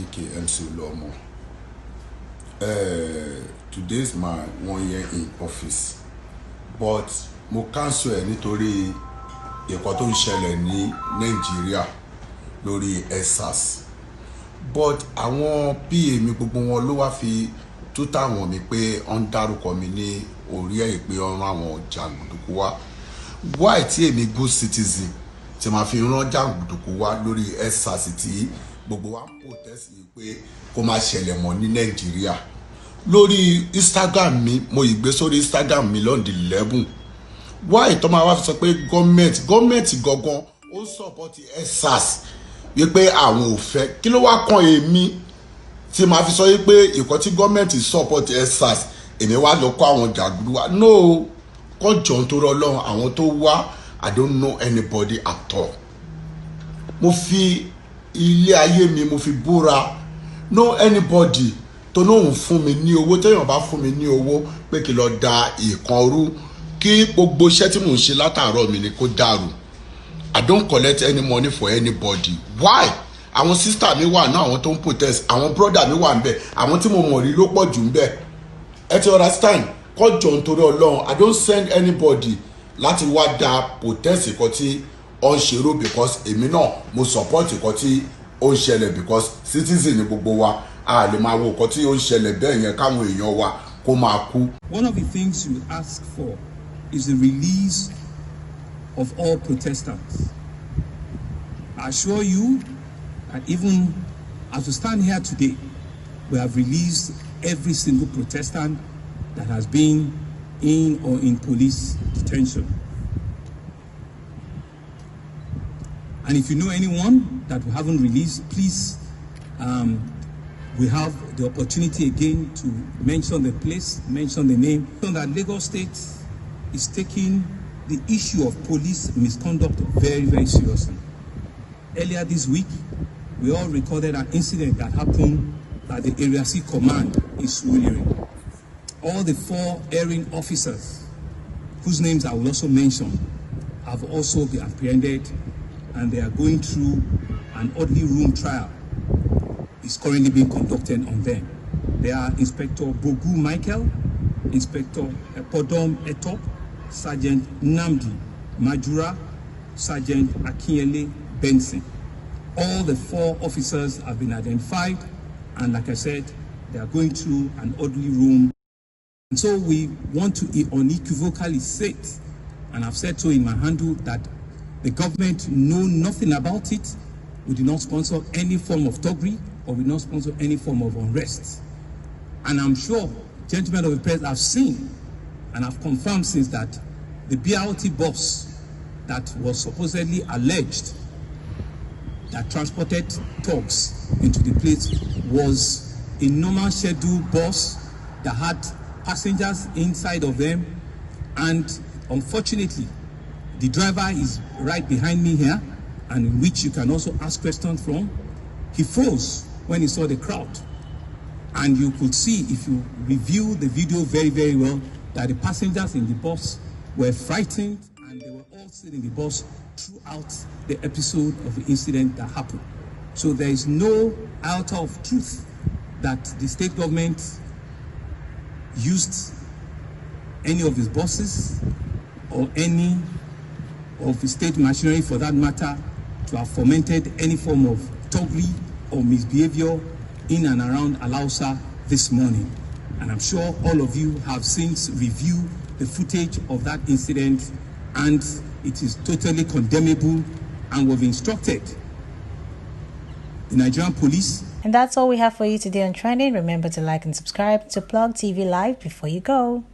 aka MC Oluomo. Today is my 1 year in office, but mo cancel ẹ nítorí nǹkan tó ń ṣẹlẹ̀ ní Nàìjíríà lórí EndSARS. But àwọn PA mi gbogbo wọn ló wá fi tó táwọn mi pé wọ́n dárúkọ mi ní orí ẹ̀ pé wọ́n rán àwọn jàǹdùkú wá. Why tí èmi good citizen tí màá fi rán jàǹdùkú wá lórí EndSARS tí gbogbo wa ń protest pé kó má ṣẹlẹ̀ mọ́ ní Nàìjíríà. Lórí Instagram mi mo yìí gbé sórí Instagram mi lọ́ndì 11. Why tó máa wá sọ pé gọ́ọ̀mẹ̀ntì gangan ó support EndSARS wípé àwọn ò fẹ́, kí ló wá kan èmi tí màá fi sọ wípé ìkọ́ tí gọ́ọ̀mẹ̀ntì support EndSARS èmi wá lọ kó àwọn jàgùdù wa. No, kọ́ jọ̀ ń torí Ọlọ́run àwọn tó wá, I don't know anybody at all. Mo fi ilé ayé mi mo fi búra, no anybody tó lóun fún mi ní owó, téèyàn bá fún mi ní owó pé kí lọ da ìkan rú, kí gbogbo iṣẹ́ tí mò ń ṣe látàárọ̀ mi ni kó dàrú. I don't collect any money for anybody. Why? Àwọn sister mi wà náà, àwọn tó ń protest, àwọn brother mi wà ń bẹ̀, àwọn tí mo mọ̀ rí ló pọ̀ jù ń bẹ̀. Ẹ ti understand? Kọ́ jọ̀ nítorí Ọlọ́run, I don't send anybody láti wá da protest nǹkan tí ó ń ṣerú, because èmi náà mo support nǹkan tí ó ń ṣẹlẹ̀, because citizen ni gbogbo wa, a lè máa wo nǹkan tí ó ń ṣẹlẹ̀ bẹ́ẹ̀ yẹn káwọn èèyàn wa kó máa kú. One of the things you ask for is the release of all protestants. I assure you that even as we stand here today, we have released every single protestant that has been in or in police detention. And if you know anyone that we haven't released, please, we have the opportunity again to mention the place, mention the name. So that Lagos State is taking the issue of police misconduct very, very seriously. Earlier this week, we all recorded an incident that happened at the Area C Command in Surulere. All the 4 erring officers, whose names I will also mention, have also been apprehended, and they are going through an orderly room trial. Is currently being conducted on them. They are Inspector Bogu Michael, Inspector Podom Etop, Sergeant Namdi Majura, Sergeant Akinyele Benson. All the 4 officers have been identified, and like I said, they are going through an orderly room. And so we want to unequivocally state, and I've said so in my handle, that the government know nothing about it. We do not sponsor any form of thuggery, or we do not sponsor any form of unrest. And I'm sure gentlemen of the press have seen and have confirmed since that the BRT bus that was supposedly alleged that transported thugs into the place was a normal scheduled bus that had passengers inside of them, and unfortunately the driver is right behind me here, and in which you can also ask questions from. He froze when he saw the crowd, and you could see, if you review the video very, very well, that the passengers in the bus were frightened, and they were all sitting in the bus throughout the episode of the incident that happened. So there is no iota of truth that the state government used any of his buses or any of the state machinery, for that matter, to have fomented any form of thuggery or misbehavior in and around Alausa this morning. And I'm sure all of you have since reviewed the footage of that incident, and it is totally condemnable, and we've instructed the Nigerian police. And that's all we have for you today on Trending. Remember to like and subscribe to Plug TV Live before you go.